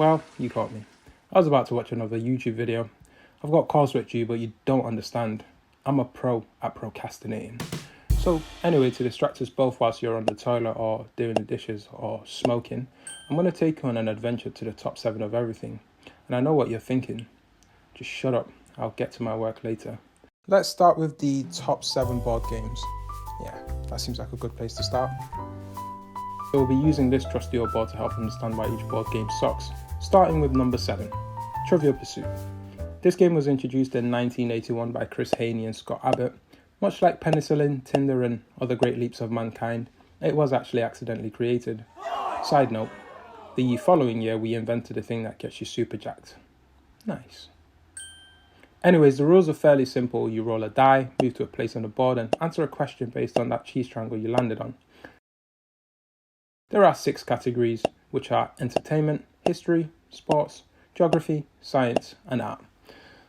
Well, you caught me. I was about to watch another YouTube video. I've got coursework due, but you don't understand. I'm a pro at procrastinating. So anyway, to distract us both whilst you're on the toilet or doing the dishes or smoking, I'm going to take you on an adventure to the top 7 of everything. And I know what you're thinking. Just shut up. I'll get to my work later. Let's start with the top 7 board games. Yeah, that seems like a good place to start. We'll be using this trusty old board to help understand why each board game sucks. Starting with number 7, Trivial Pursuit. This game was introduced in 1981 by Chris Haney and Scott Abbott. Much like penicillin, Tinder and other great leaps of mankind, it was actually accidentally created. Side note, the following year we invented a thing that gets you super jacked. Nice. Anyways, the rules are fairly simple. You roll a die, move to a place on the board and answer a question based on that cheese triangle you landed on. There are 6 categories, which are entertainment, history, sports, geography, science, and art.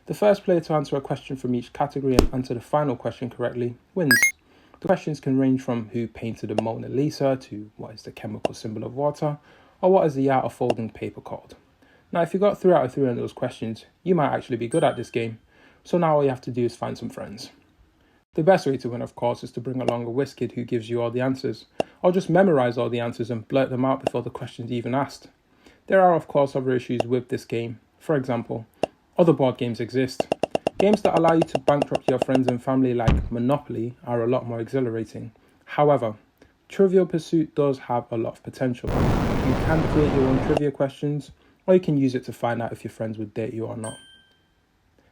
The first player to answer a question from each category and answer the final question correctly wins. The questions can range from who painted the Mona Lisa to what is the chemical symbol of water, or what is the art of folding paper called. Now, if you got 3 out of 3 on those questions, you might actually be good at this game, so now all you have to do is find some friends. The best way to win, of course, is to bring along a whiz kid who gives you all the answers, or just memorize all the answers and blurt them out before the question's even asked. There are, of course, other issues with this game. For example, other board games exist. Games that allow you to bankrupt your friends and family like Monopoly are a lot more exhilarating. However, Trivial Pursuit does have a lot of potential. You can create your own trivia questions, or you can use it to find out if your friends would date you or not.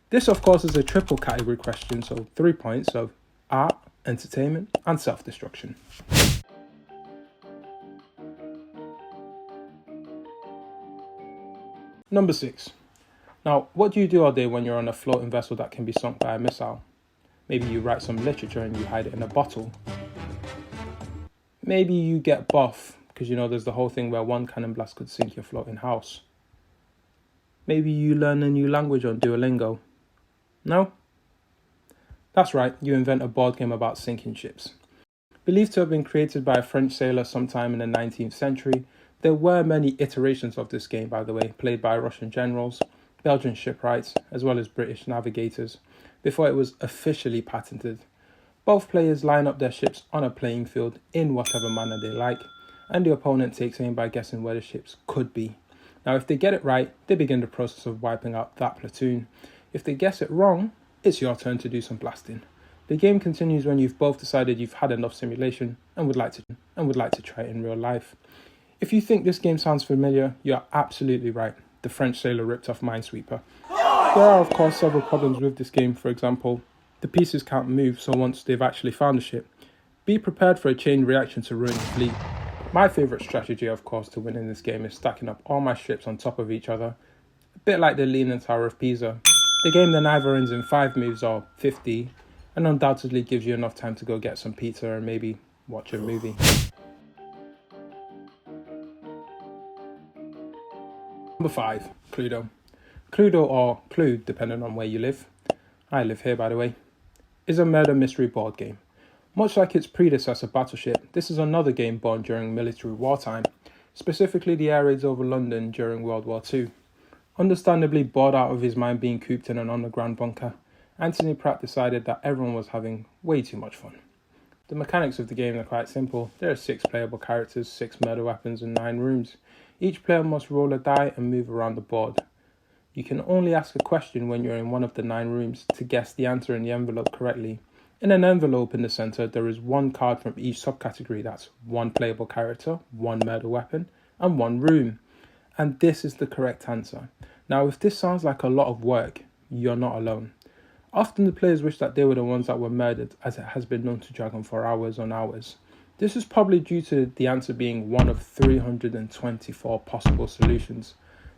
This, of course, is a triple category question, so 3 points of art, entertainment, and self-destruction. Number 6. Now, what do you do all day when you're on a floating vessel that can be sunk by a missile? Maybe you write some literature and you hide it in a bottle. Maybe you get buff, because there's the whole thing where one cannon blast could sink your floating house. Maybe you learn a new language on Duolingo. No? That's right, you invent a board game about sinking ships. Believed to have been created by a French sailor sometime in the 19th century, there were many iterations of this game, by the way, played by Russian generals, Belgian shipwrights, as well as British navigators, before it was officially patented. Both players line up their ships on a playing field in whatever manner they like, and the opponent takes aim by guessing where the ships could be. Now, if they get it right, they begin the process of wiping out that platoon. If they guess it wrong, it's your turn to do some blasting. The game continues when you've both decided you've had enough simulation and would like to try it in real life. If you think this game sounds familiar, you're absolutely right. The French sailor ripped off Minesweeper. There are, of course, several problems with this game. For example, the pieces can't move, so once they've actually found a ship, be prepared for a chain reaction to ruin the fleet. My favourite strategy, of course, to win in this game is stacking up all my ships on top of each other, a bit like the Leaning Tower of Pisa. The game then either ends in 5 moves or 50, and undoubtedly gives you enough time to go get some pizza and maybe watch a movie. Number 5, Cluedo. Cluedo, or Clue, depending on where you live. I live here, by the way, is a murder mystery board game. Much like its predecessor, Battleship, this is another game born during military wartime, specifically the air raids over London during World War II. Understandably bored out of his mind being cooped in an underground bunker, Anthony Pratt decided that everyone was having way too much fun. The mechanics of the game are quite simple. There are 6 playable characters, 6 murder weapons, and 9 rooms. Each player must roll a die and move around the board. You can only ask a question when you're in one of the 9 rooms to guess the answer in the envelope correctly. In an envelope in the center, there is 1 card from each subcategory. That's 1 playable character, 1 murder weapon, and 1 room. And this is the correct answer. Now, if this sounds like a lot of work, you're not alone. Often the players wish that they were the ones that were murdered, as it has been known to drag on for hours on hours. This is probably due to the answer being one of 324 possible solutions.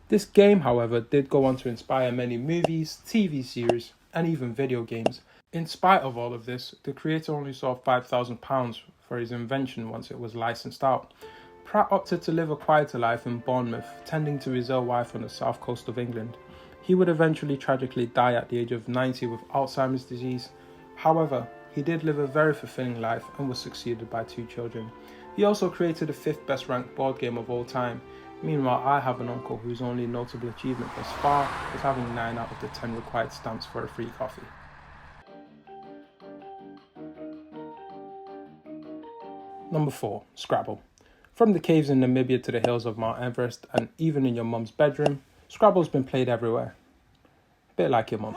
This game, however, did go on to inspire many movies, TV series, and even video games. In spite of all of this, the creator only saw £5,000 for his invention once it was licensed out. Pratt opted to live a quieter life in Bournemouth, tending to his ill wife on the south coast of England. He would eventually tragically die at the age of 90 with Alzheimer's disease. However, he did live a very fulfilling life and was succeeded by 2 children. He also created the 5th best ranked board game of all time, Meanwhile, I have an uncle whose only notable achievement thus far is having 9 out of the 10 required stamps for a free coffee. Number 4. Scrabble. From the caves in Namibia to the hills of Mount Everest, and even in your mum's bedroom, Scrabble's been played everywhere. A bit like your mum.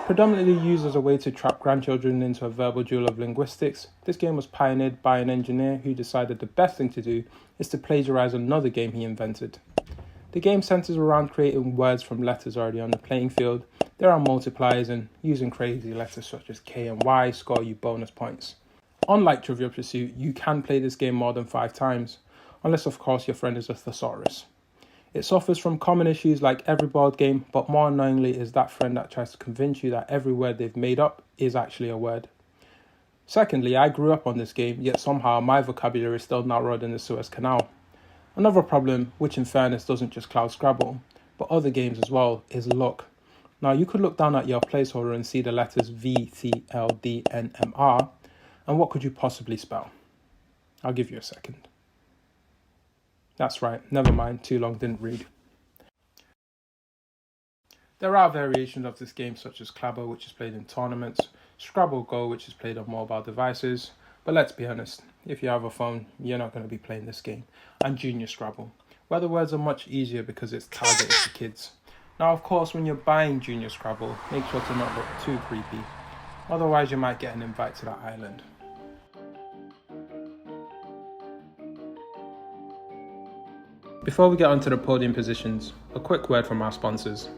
Predominantly used as a way to trap grandchildren into a verbal duel of linguistics, this game was pioneered by an engineer who decided the best thing to do is to plagiarize another game he invented. The game centers around creating words from letters already on the playing field. There are multipliers, and using crazy letters such as K and Y score you bonus points. Unlike Trivial Pursuit, you can play this game more than 5 times, unless of course your friend is a thesaurus. It suffers from common issues like every board game, but more annoyingly is that friend that tries to convince you that every word they've made up is actually a word. Secondly, I grew up on this game, yet somehow my vocabulary is still narrowed in the Suez Canal. Another problem, which in fairness doesn't just cloud Scrabble, but other games as well, is luck. Now you could look down at your placeholder and see the letters V, T, L, D, N, M, R, and what could you possibly spell? I'll give you a second. That's right, never mind, too long, didn't read. There are variations of this game such as Clabber, which is played in tournaments, Scrabble Go, which is played on mobile devices, but let's be honest, if you have a phone, you're not going to be playing this game, and Junior Scrabble, where the words are much easier because it's targeted to kids. Now of course, when you're buying Junior Scrabble, make sure to not look too creepy, otherwise you might get an invite to that island. Before we get onto the podium positions, a quick word from our sponsors.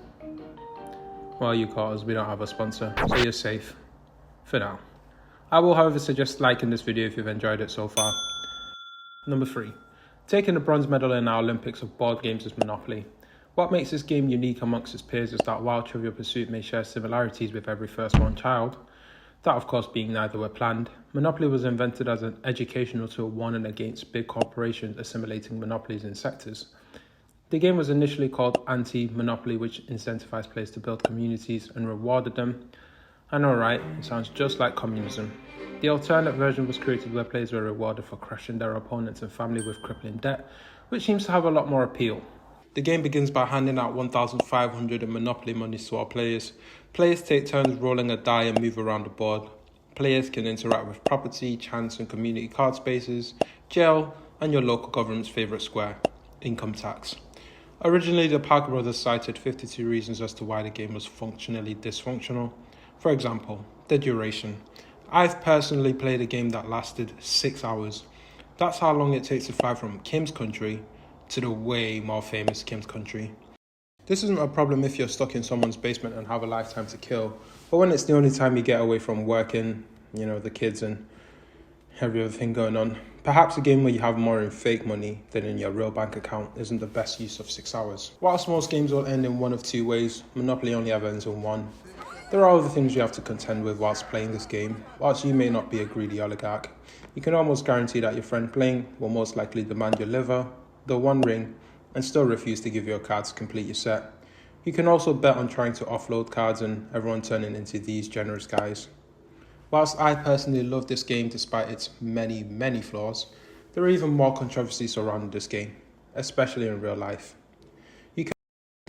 Well, you cause we don't have a sponsor, so you're safe. For now. I will however suggest liking this video if you've enjoyed it so far. Number 3. Taking the bronze medal in our Olympics of board games is Monopoly. What makes this game unique amongst its peers is that while Trivial Pursuit may share similarities with every first-born child, that of course being neither were planned, Monopoly was invented as an educational tool warning against big corporations assimilating monopolies in sectors. The game was initially called Anti-Monopoly, which incentivized players to build communities and rewarded them. I know, right? It sounds just like communism. The alternate version was created where players were rewarded for crushing their opponents and family with crippling debt, which seems to have a lot more appeal. The game begins by handing out 1,500 in Monopoly monies to our players. Players take turns rolling a die and move around the board. Players can interact with property, chance and community card spaces, jail, and your local government's favourite square, income tax. Originally, the Parker brothers cited 52 reasons as to why the game was functionally dysfunctional. For example, the duration. I've personally played a game that lasted 6 hours. That's how long it takes to fly from Kim's country to the way more famous Kim's country. This isn't a problem if you're stuck in someone's basement and have a lifetime to kill, but when it's the only time you get away from working, the kids and every other thing going on, perhaps a game where you have more in fake money than in your real bank account isn't the best use of 6 hours. Whilst most games will end in one of 2 ways, Monopoly only ever ends in one. There are other things you have to contend with whilst playing this game. Whilst you may not be a greedy oligarch, you can almost guarantee that your friend playing will most likely demand your liver, the one ring, and still refuse to give you a card to complete your set. You can also bet on trying to offload cards and everyone turning into these generous guys. Whilst I personally love this game despite its many, many flaws, there are even more controversies surrounding this game, especially in real life. The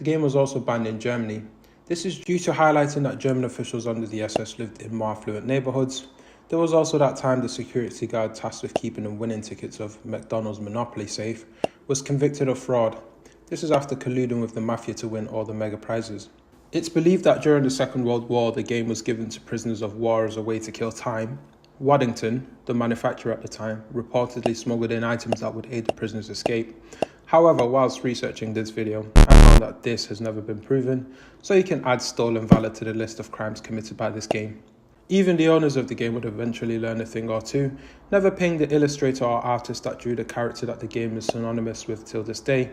game was also banned in Germany. This is due to highlighting that German officials under the SS lived in more affluent neighbourhoods. There was also that time the security guard tasked with keeping the winning tickets of McDonald's Monopoly safe was convicted of fraud. This is after colluding with the mafia to win all the mega prizes. It's believed that during the Second World War, the game was given to prisoners of war as a way to kill time. Waddington, the manufacturer at the time, reportedly smuggled in items that would aid the prisoners' escape. However, whilst researching this video, I found that this has never been proven, so you can add stolen valor to the list of crimes committed by this game. Even the owners of the game would eventually learn a thing or two, never paying the illustrator or artist that drew the character that the game is synonymous with till this day.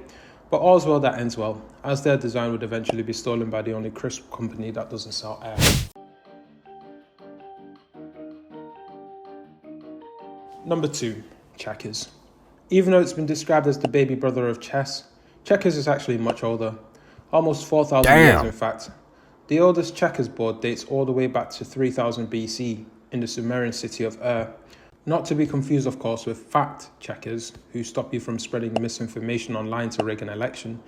But all's well that ends well, as their design would eventually be stolen by the only crisp company that doesn't sell air. Number 2. Checkers. Even though it's been described as the baby brother of chess, checkers is actually much older. Almost 4,000 years in fact. The oldest checkers board dates all the way back to 3000 BC in the Sumerian city of Ur. Not to be confused, of course, with fact checkers who stop you from spreading misinformation online to rig an election.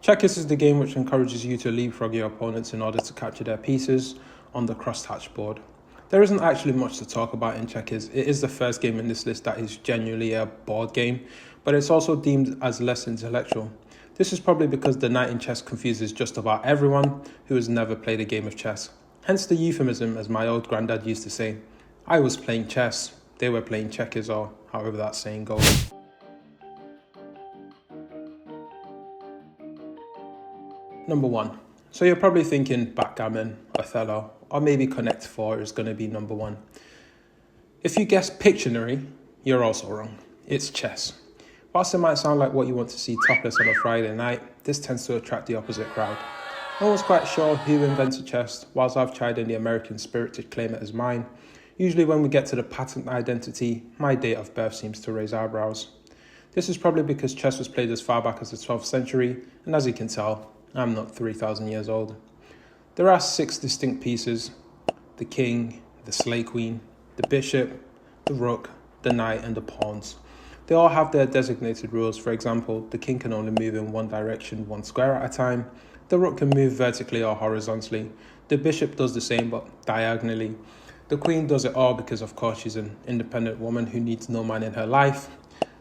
Checkers is the game which encourages you to leapfrog your opponents in order to capture their pieces on the crosshatch board. There isn't actually much to talk about in checkers. It is the first game in this list that is genuinely a board game, but it's also deemed as less intellectual. This is probably because the knight in chess confuses just about everyone who has never played a game of chess. Hence the euphemism, as my old granddad used to say, I was playing chess, they were playing checkers, or however that saying goes. Number 1. So you're probably thinking backgammon, Othello, or maybe Connect 4 is going to be number 1. If you guess Pictionary, you're also wrong. It's chess. Whilst it might sound like what you want to see topless on a Friday night, this tends to attract the opposite crowd. No one's quite sure who invented chess, whilst I've tried in the American spirit to claim it as mine. Usually when we get to the patent identity, my date of birth seems to raise eyebrows. This is probably because chess was played as far back as the 12th century, and as you can tell, I'm not 3,000 years old. There are 6 distinct pieces: the king, the slay queen, the bishop, the rook, the knight, and the pawns. They all have their designated rules. For example, the king can only move in one direction, 1 square at a time. The rook can move vertically or horizontally. The bishop does the same, but diagonally. The queen does it all because, of course, she's an independent woman who needs no man in her life.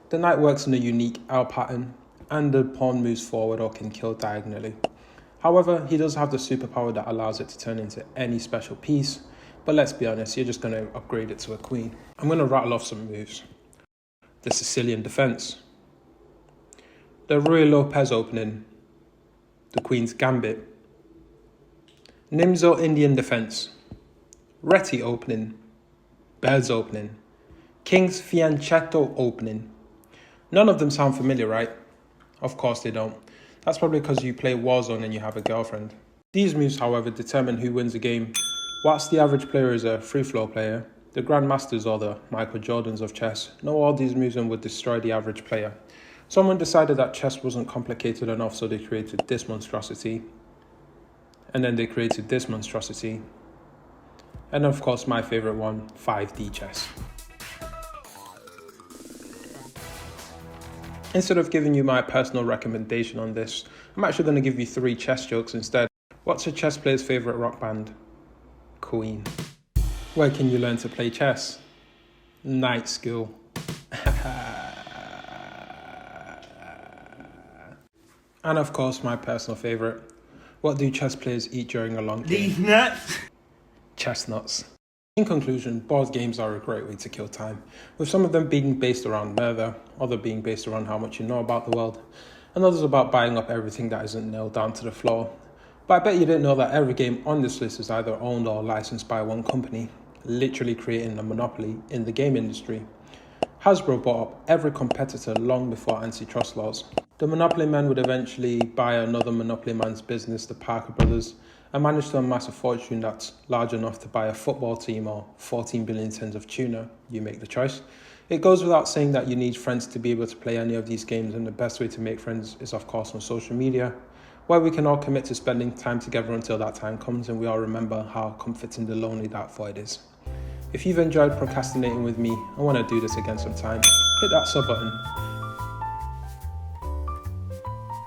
The knight works in a unique L pattern, and the pawn moves forward or can kill diagonally. However, he does have the superpower that allows it to turn into any special piece, but let's be honest, you're just going to upgrade it to a queen. I'm going to rattle off some moves. The Sicilian defense, the Ruy Lopez opening, the Queen's Gambit, Nimzo Indian defense, Reti opening, Bird's opening, King's Fianchetto opening. None of them sound familiar, right? Of course they don't. That's probably because you play Warzone and you have a girlfriend. These moves, however, determine who wins a game. Whilst the average player is a free-flow player, the grandmasters, or the Michael Jordans of chess, know all these moves and would destroy the average player. Someone decided that chess wasn't complicated enough, so they created this monstrosity. And then they created this monstrosity. And of course, my favorite one, 5D chess. Instead of giving you my personal recommendation on this, I'm actually going to give you 3 chess jokes instead. What's a chess player's favorite rock band? Queen. Where can you learn to play chess? Night school. And of course, my personal favorite. What do chess players eat during a long game? These nuts. Chestnuts. In conclusion, board games are a great way to kill time, with some of them being based around murder, others being based around how much you know about the world, and others about buying up everything that isn't nailed down to the floor. But I bet you didn't know that every game on this list is either owned or licensed by one company, literally creating a monopoly in the game industry. Hasbro bought up every competitor long before antitrust laws. The Monopoly men would eventually buy another Monopoly man's business, the Parker Brothers, and manage to amass a fortune that's large enough to buy a football team or 14 billion tins of tuna. You make the choice. It goes without saying that you need friends to be able to play any of these games, and the best way to make friends is, of course, on social media, where we can all commit to spending time together until that time comes and we all remember how comforting the lonely dark void is. If you've enjoyed procrastinating with me and want to do this again sometime, hit that sub button.